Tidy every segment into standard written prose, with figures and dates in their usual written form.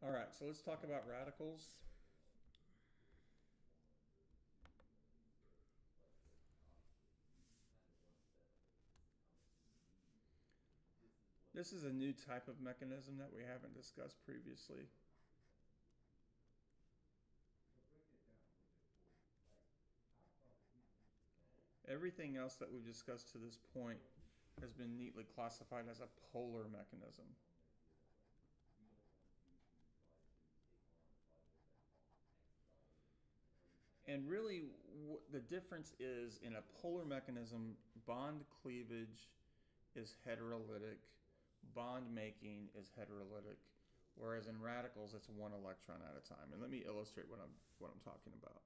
All right, so let's talk about radicals. This is a new type of mechanism that we haven't discussed previously. Everything else that we've discussed to this point has been neatly classified as a polar mechanism. And really, the difference is in a polar mechanism, bond cleavage is heterolytic, bond making is heterolytic, whereas in radicals, it's one electron at a time. And let me illustrate what I'm talking about.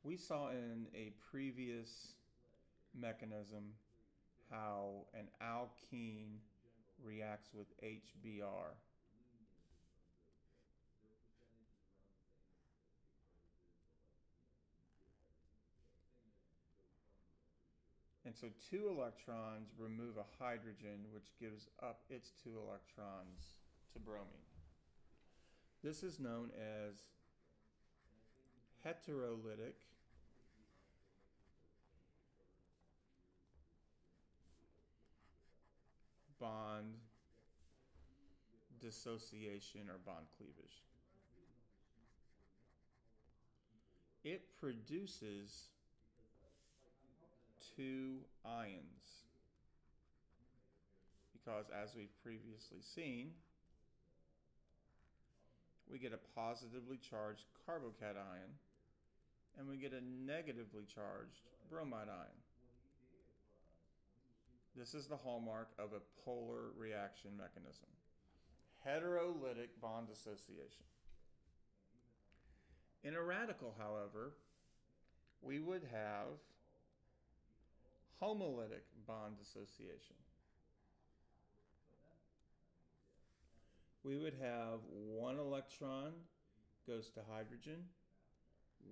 We saw in a previous mechanism how an alkene reacts with HBr. And so 2 electrons remove a hydrogen, which gives up its 2 electrons to bromine. This is known as heterolytic bond dissociation or bond cleavage. It produces 2 ions because, as we've previously seen, we get a positively charged carbocation and we get a negatively charged bromide ion. This is the hallmark of a polar reaction mechanism. Heterolytic bond dissociation. In a radical, however, we would have homolytic bond dissociation. We would have 1 electron goes to hydrogen,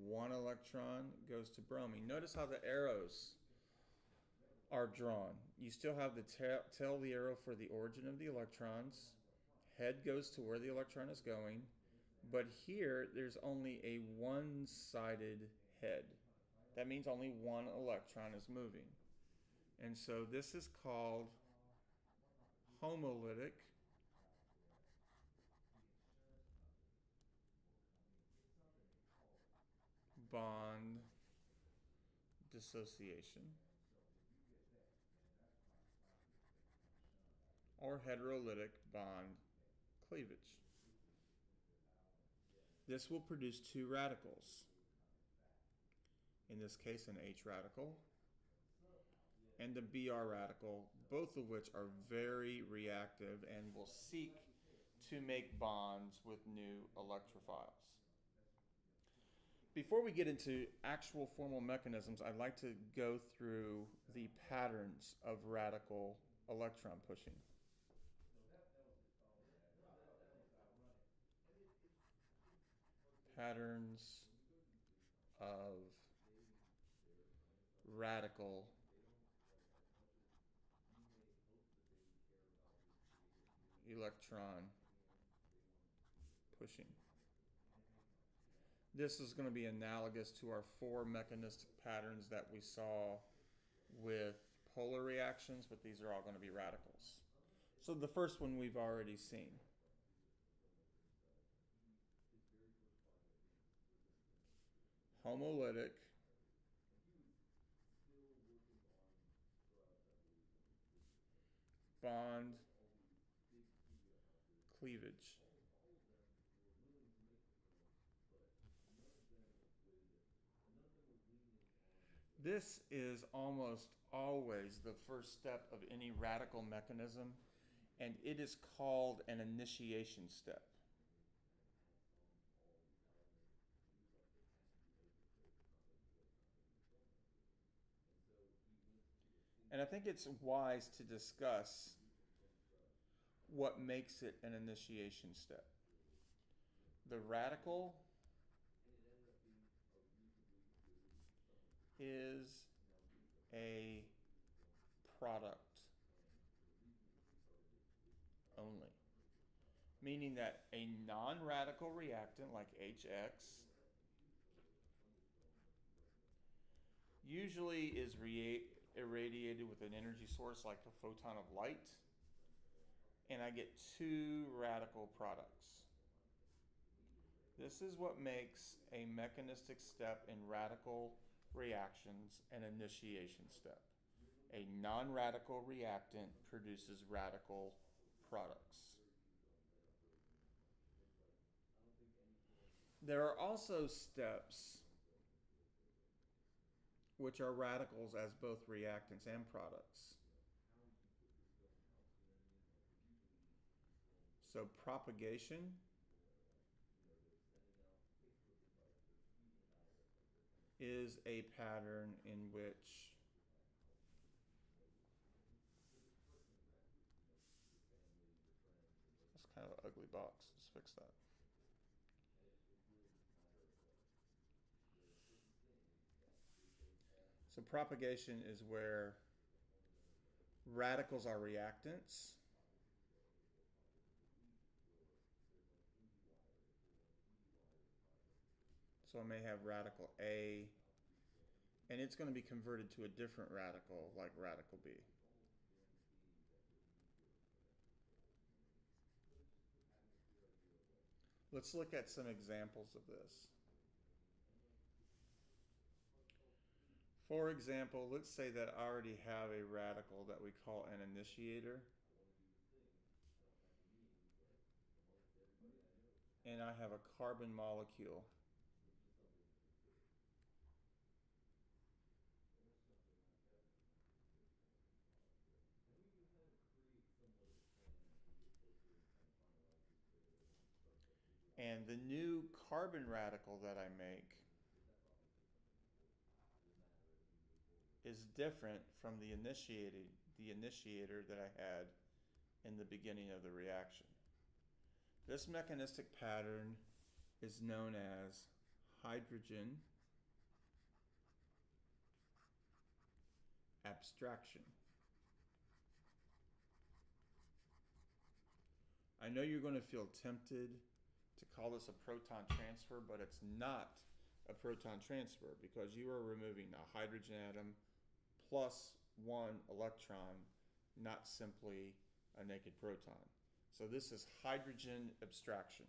1 electron goes to bromine. Notice how the arrows are drawn. You still have the tail of the arrow for the origin of the electrons. Head goes to where the electron is going. But here, there's only a one-sided head. That means only 1 electron is moving. And so this is called homolytic bond dissociation or heterolytic bond cleavage. This will produce 2 radicals. In this case, an H radical and a Br radical, both of which are very reactive and will seek to make bonds with new electrophiles. Before we get into actual formal mechanisms, I'd like to go through the patterns of radical electron pushing. Patterns of radical electron pushing. This is going to be analogous to our 4 mechanistic patterns that we saw with polar reactions, but these are all going to be radicals. So the first one we've already seen. Homolytic bond cleavage. This is almost always the first step of any radical mechanism, and it is called an initiation step. And I think it's wise to discuss what makes it an initiation step. The radical is a product only. meaning that a non-radical reactant like HX usually is irradiated with an energy source like a photon of light, and I get two radical products. This is what makes a mechanistic step in radical reactions an initiation step. A non-radical reactant produces radical products. There are also steps which are radicals as both reactants and products. So propagation is a pattern in which that's kind of an ugly box. Let's fix that. So propagation is where radicals are reactants. So I may have radical A, and it's going to be converted to a different radical, like radical B. Let's look at some examples of this. For example, let's say that I already have a radical that we call an initiator. And I have a carbon molecule. And the new carbon radical that I make is different from the initiator that I had in the beginning of the reaction. This mechanistic pattern is known as hydrogen abstraction. I know you're going to feel tempted to call this a proton transfer, but it's not a proton transfer because you are removing a hydrogen atom plus one electron, not simply a naked proton. So this is hydrogen abstraction.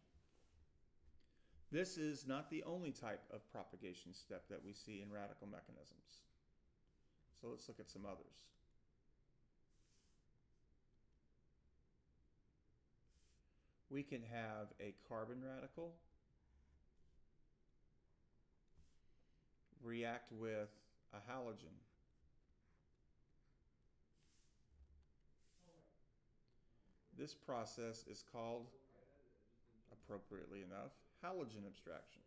This is not the only type of propagation step that we see in radical mechanisms. So let's look at some others. We can have a carbon radical react with a halogen. This process is called, appropriately enough, halogen abstraction.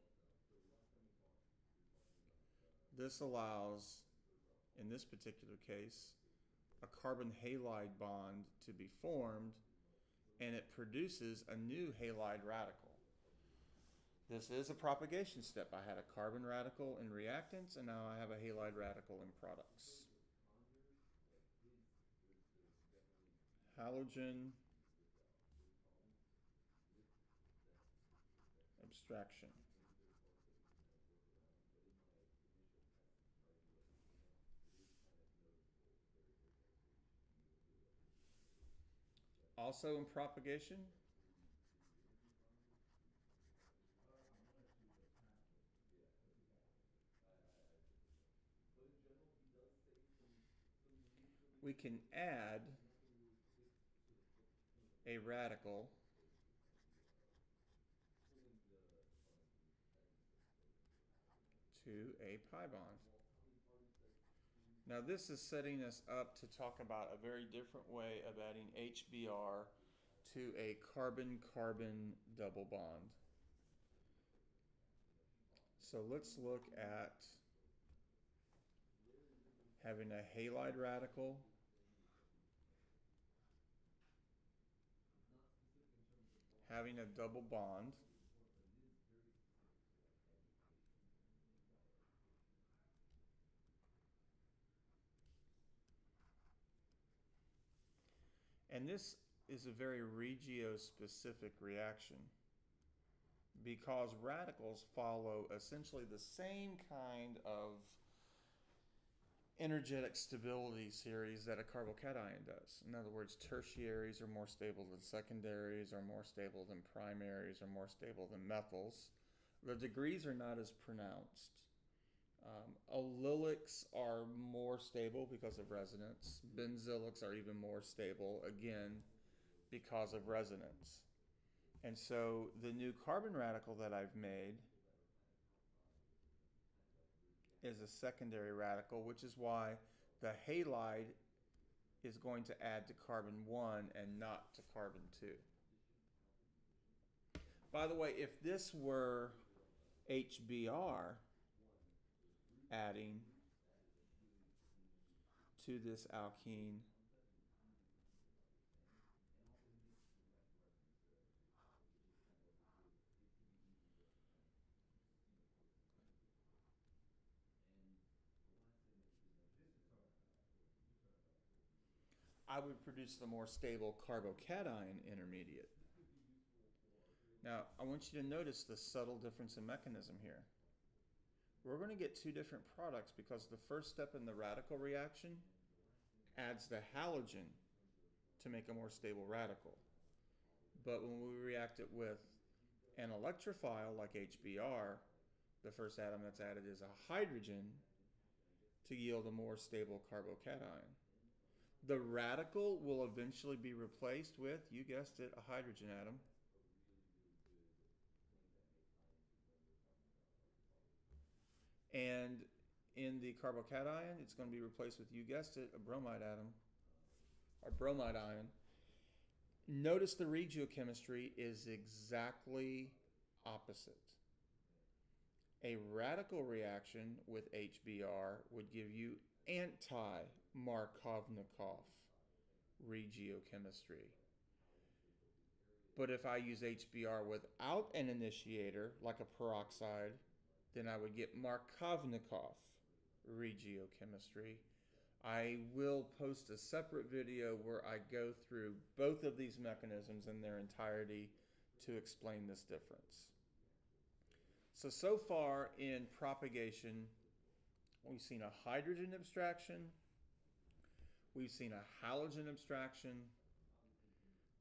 This allows, in this particular case, a carbon halide bond to be formed, and it produces a new halide radical. This is a propagation step. I had a carbon radical in reactants, and now I have a halide radical in products. Halogen abstraction. Also in propagation, we can add a radical to a pi bond. Now this is setting us up to talk about a very different way of adding HBr to a carbon-carbon double bond. So let's look at having a halide radical having a double bond, and this is a very regiospecific reaction because radicals follow essentially the same kind of energetic stability series that a carbocation does. In other words, tertiaries are more stable than secondaries, are more stable than primaries, are more stable than methyls. The degrees are not as pronounced. Allylics are more stable because of resonance. Benzylics are even more stable, again, because of resonance. And so the new carbon radical that I've made is a secondary radical, which is why the halide is going to add to carbon 1 and not to carbon 2. By the way, if this were HBr adding to this alkene, I would produce the more stable carbocation intermediate. Now, I want you to notice the subtle difference in mechanism here. We're going to get two different products because the first step in the radical reaction adds the halogen to make a more stable radical. But when we react it with an electrophile like HBr, the first atom that's added is a hydrogen to yield a more stable carbocation. The radical will eventually be replaced with, you guessed it, a hydrogen atom. And in the carbocation, it's going to be replaced with, you guessed it, a bromide atom, or bromide ion. Notice the regiochemistry is exactly opposite. A radical reaction with HBr would give you anti-Markovnikov regiochemistry. But if I use HBr without an initiator, like a peroxide, then I would get Markovnikov regiochemistry. I will post a separate video where I go through both of these mechanisms in their entirety to explain this difference. So far in propagation, we've seen a hydrogen abstraction, we've seen a halogen abstraction,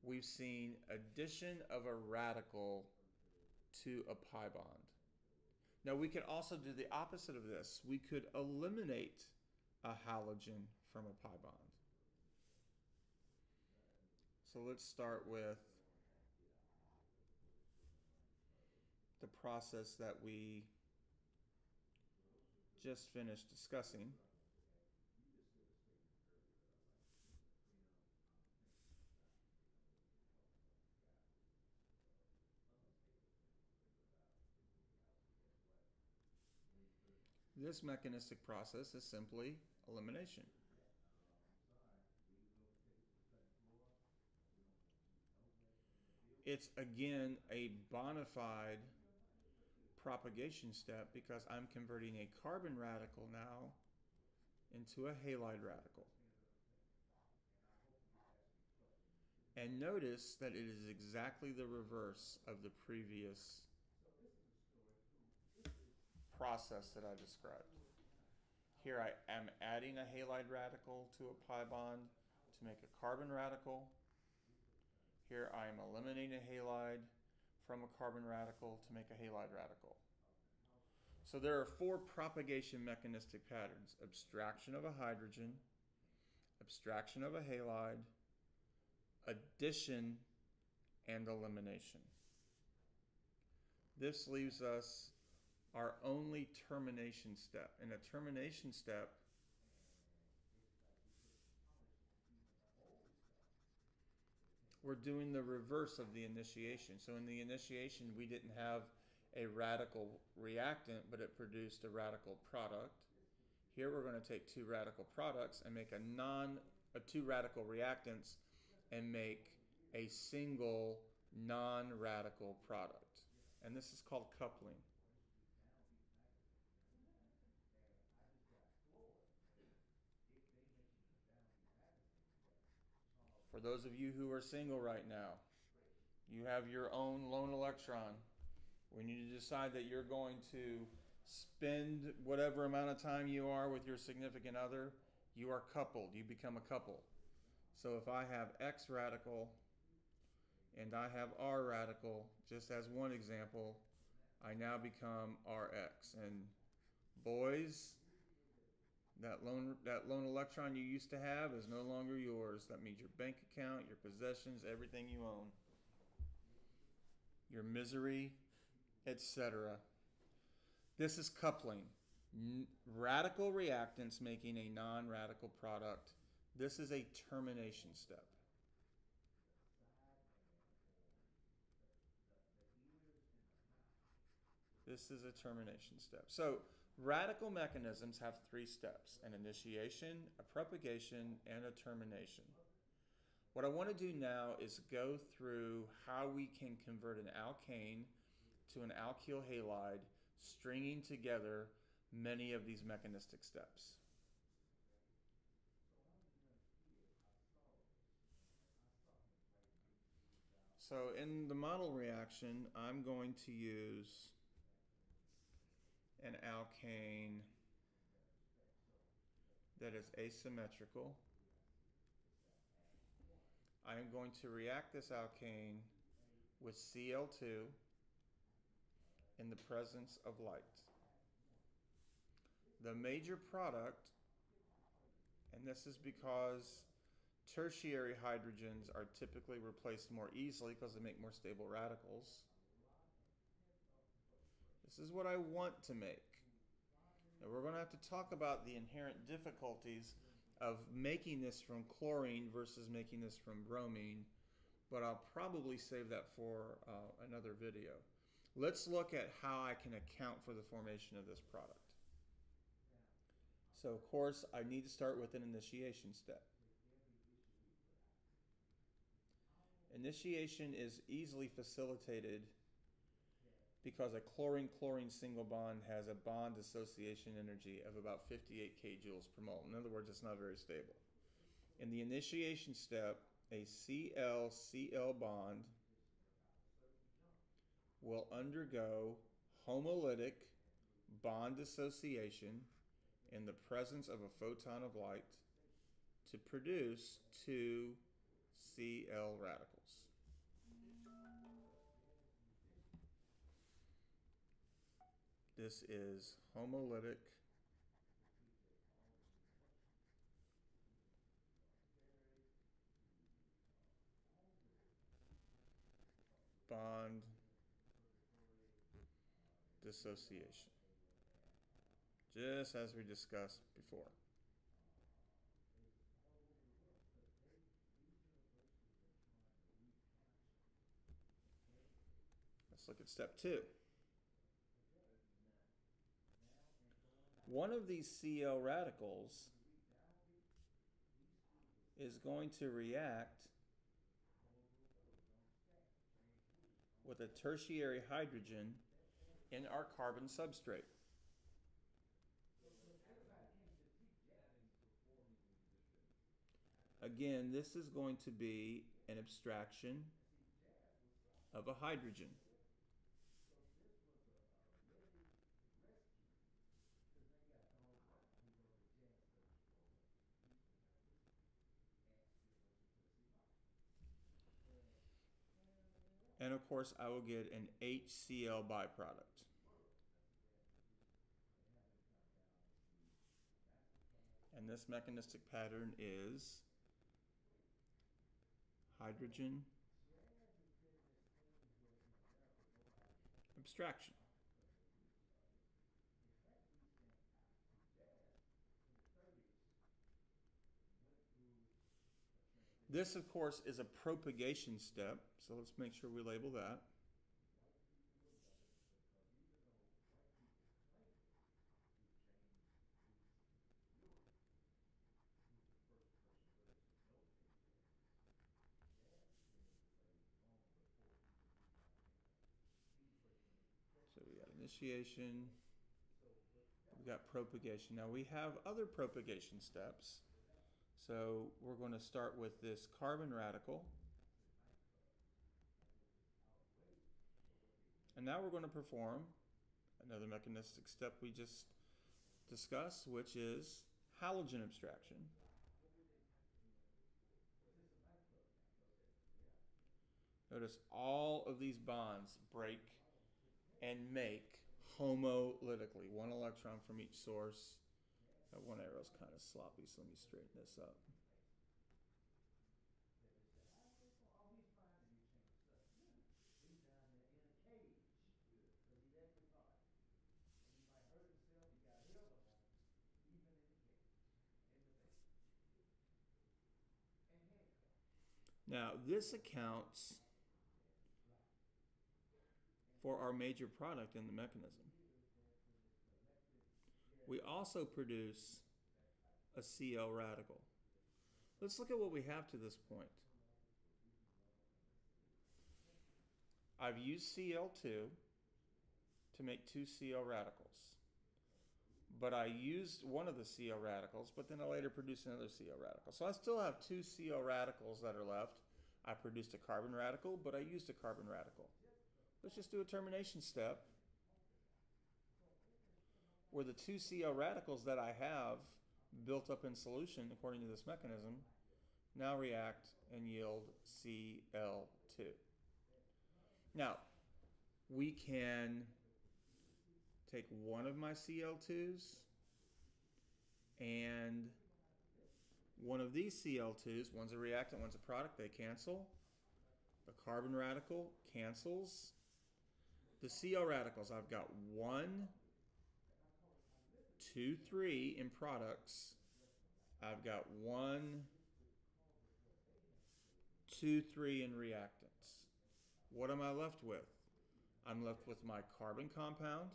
we've seen addition of a radical to a pi bond. Now we could also do the opposite of this. We could eliminate a halogen from a pi bond. So let's start with the process that we just finished discussing. This mechanistic process is simply elimination. It's again a bona fide propagation step because I'm converting a carbon radical now into a halide radical. And notice that it is exactly the reverse of the previous process that I described. Here I am adding a halide radical to a pi bond to make a carbon radical. Here I am eliminating a halide from a carbon radical to make a halide radical. So there are four propagation mechanistic patterns: abstraction of a hydrogen, abstraction of a halide, addition, and elimination. This leaves us our only termination step. In a termination step, we're doing the reverse of the initiation. So in the initiation, we didn't have a radical reactant, but it produced a radical product. Here we're going to take two radical products and make two radical reactants and make a single non-radical product. And this is called coupling. For those of you who are single right now, you have your own lone electron. When you decide that you're going to spend whatever amount of time you are with your significant other, you are coupled. You become a couple. So if I have X radical and I have R radical, just as one example, I now become Rx. And boys, that lone electron you used to have is no longer yours. That means your bank account, your possessions, everything you own, your misery, etc. This is coupling. Radical reactants making a non-radical product. This is a termination step. This is a termination step. So radical mechanisms have 3 steps: an initiation, a propagation, and a termination. What I want to do now is go through how we can convert an alkane to an alkyl halide, stringing together many of these mechanistic steps. So in the model reaction, I'm going to use an alkane that is asymmetrical. I am going to react this alkane with Cl2 in the presence of light. The major product, and this is because tertiary hydrogens are typically replaced more easily because they make more stable radicals. This is what I want to make. Now we're going to have to talk about the inherent difficulties of making this from chlorine versus making this from bromine, but I'll probably save that for another video. Let's look at how I can account for the formation of this product. So of course I need to start with an initiation step. Initiation is easily facilitated because a chlorine-chlorine single bond has a bond dissociation energy of about 58 kJ per mole. In other words, it's not very stable. In the initiation step, a Cl-Cl bond will undergo homolytic bond dissociation in the presence of a photon of light to produce 2 Cl radicals. This is homolytic bond dissociation, just as we discussed before. Let's look at step 2. One of these Cl radicals is going to react with a tertiary hydrogen in our carbon substrate. Again, this is going to be an abstraction of a hydrogen. And of course, I will get an HCl byproduct. And this mechanistic pattern is hydrogen abstraction. This, of course, is a propagation step, so let's make sure we label that. So we got initiation, we got propagation. Now we have other propagation steps. So we're going to start with this carbon radical. And now we're going to perform another mechanistic step we just discussed, which is halogen abstraction. Notice all of these bonds break and make homolytically. One electron from each source. That one arrow is kind of sloppy, so let me straighten this up. Now, this accounts for our major product in the mechanism. We also produce a Cl radical. Let's look at what we have to this point. I've used Cl2 to make two Cl radicals. But I used one of the Cl radicals, but then I later produced another Cl radical. So I still have two Cl radicals that are left. I produced a carbon radical, but I used a carbon radical. Let's just do a termination step where the two Cl radicals that I have built up in solution according to this mechanism now react and yield Cl2. Now, we can take one of my Cl2s and one of these Cl2s, one's a reactant, one's a product, they cancel. The carbon radical cancels. The Cl radicals, I've got 1, 2, 3 in products. I've got 1, 2, 3 in reactants. What am I left with? I'm left with my carbon compound,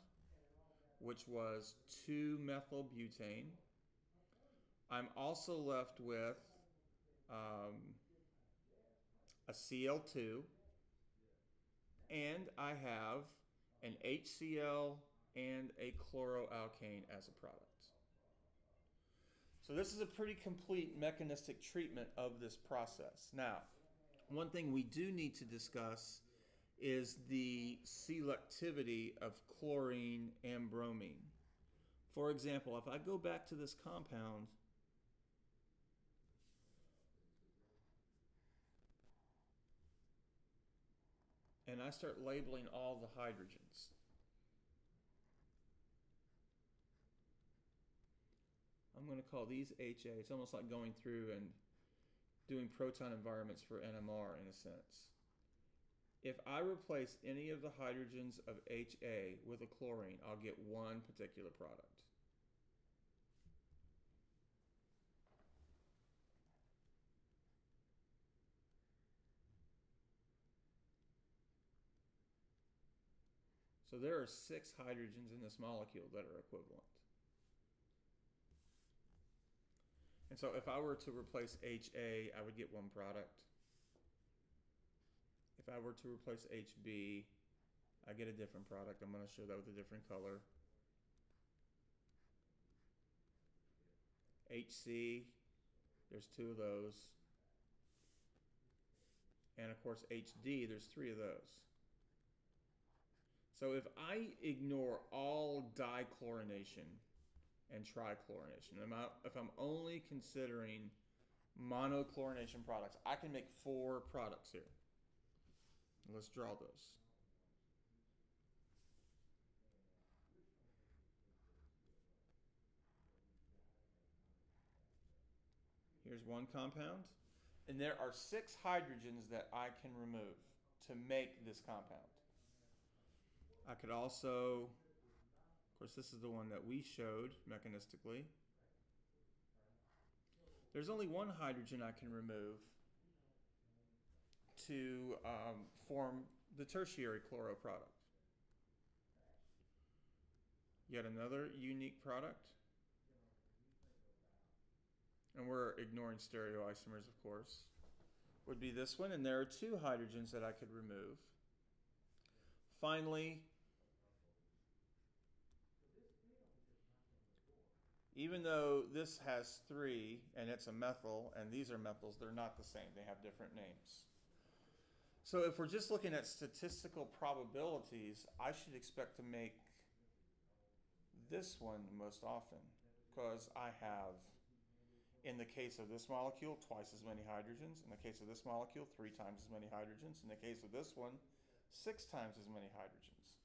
which was 2-methylbutane. I'm also left with a Cl2, and I have an HCl and a chloroalkane as a product. So this is a pretty complete mechanistic treatment of this process. Now, one thing we do need to discuss is the selectivity of chlorine and bromine. For example, if I go back to this compound, and I start labeling all the hydrogens, I'm going to call these HA. It's almost like going through and doing proton environments for NMR in a sense. If I replace any of the hydrogens of HA with a chlorine, I'll get one particular product. So there are 6 hydrogens in this molecule that are equivalent. And so if I were to replace HA, I would get one product. If I were to replace HB, I get a different product. I'm going to show that with a different color. HC, there's 2 of those. And of course HD, there's 3 of those. So if I ignore all dichlorination and trichlorination, if I'm only considering monochlorination products, I can make 4 products here. Let's draw those. Here's one compound, and there are 6 hydrogens that I can remove to make this compound. I could also, of course this is the one that we showed mechanistically. There's only one hydrogen I can remove to form the tertiary chloro product. Yet another unique product. And we're ignoring stereoisomers, of course, would be this one. And there are 2 hydrogens that I could remove. Finally, even though this has 3 and it's a methyl and these are methyls, they're not the same. They have different names. So if we're just looking at statistical probabilities, I should expect to make this one most often, because I have, in the case of this molecule, twice as many hydrogens. In the case of this molecule, 3 times as many hydrogens. In the case of this one, 6 times as many hydrogens.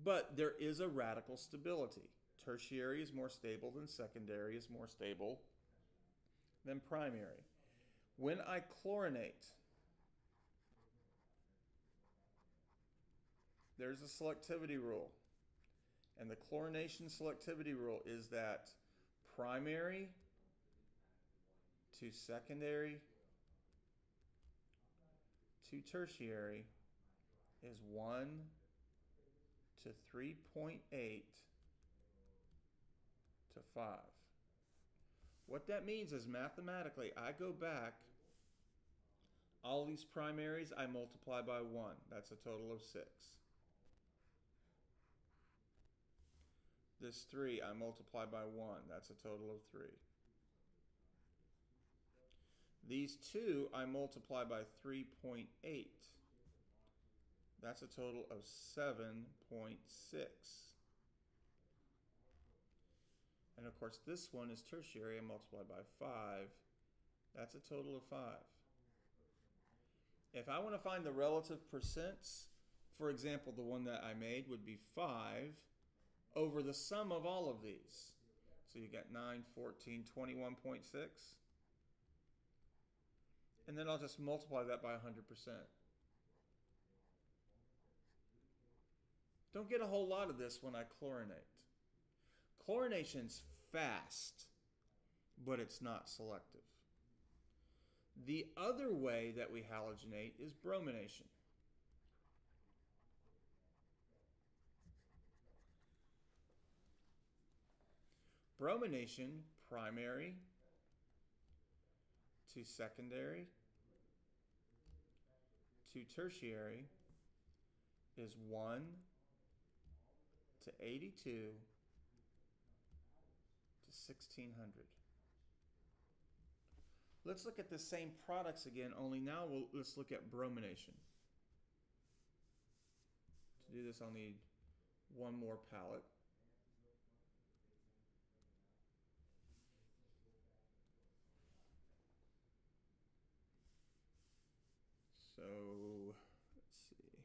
But there is a radical stability. Tertiary is more stable than secondary, is more stable than primary. When I chlorinate, there's a selectivity rule. And the chlorination selectivity rule is that primary to secondary to tertiary is 1 to 3.8 to 5. What that means is mathematically, I go back, all these primaries I multiply by 1. That's a total of 6. This 3 I multiply by 1. That's a total of 3. These 2 I multiply by 3.8. That's a total of 7.6. And of course this one is tertiary. I multiply by 5. That's a total of 5. If I want to find the relative percents, for example, the one that I made would be 5 over the sum of all of these. So you got 9, 14, 21.6. And then I'll just multiply that by 100%. Don't get a whole lot of this when I chlorinate. Chlorination's fast, but it's not selective. The other way that we halogenate is bromination. Bromination, primary to secondary to tertiary, is 1 to 82 to 1600. Let's look at the same products again, only now let's look at bromination. To do this, I'll need one more palette. So, let's see.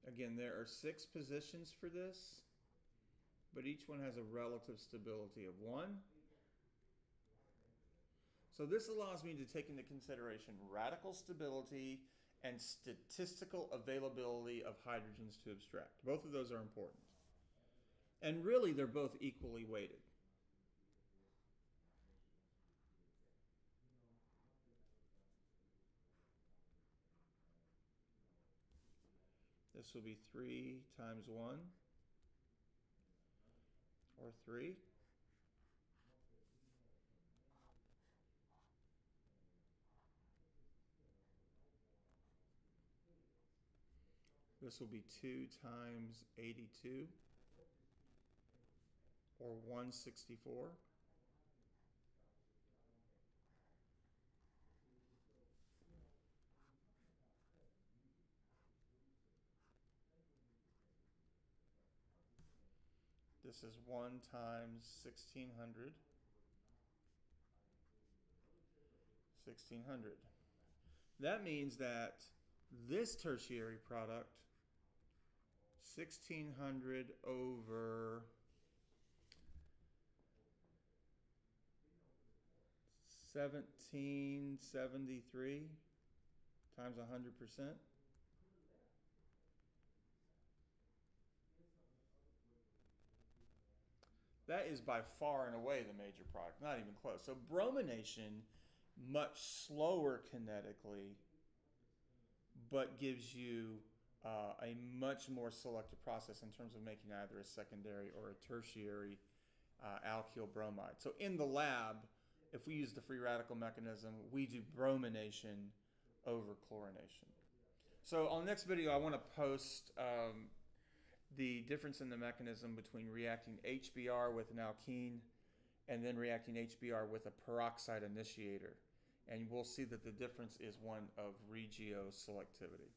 Again, there are 6 positions for this, but each one has a relative stability of 1. So this allows me to take into consideration radical stability and statistical availability of hydrogens to abstract. Both of those are important. And really, they're both equally weighted. This will be 3 times 1, or 3. This will be 2 times 82, or 164. This is 1 times 1600. 1600. That means that this tertiary product, 1600 over 1773 times 100%. That is by far and away the major product, not even close. So bromination, much slower kinetically, but gives you a much more selective process in terms of making either a secondary or a tertiary alkyl bromide. So in the lab, if we use the free radical mechanism, we do bromination over chlorination. So on the next video, I want to post the difference in the mechanism between reacting HBr with an alkene and then reacting HBr with a peroxide initiator. And we'll see that the difference is one of regioselectivity.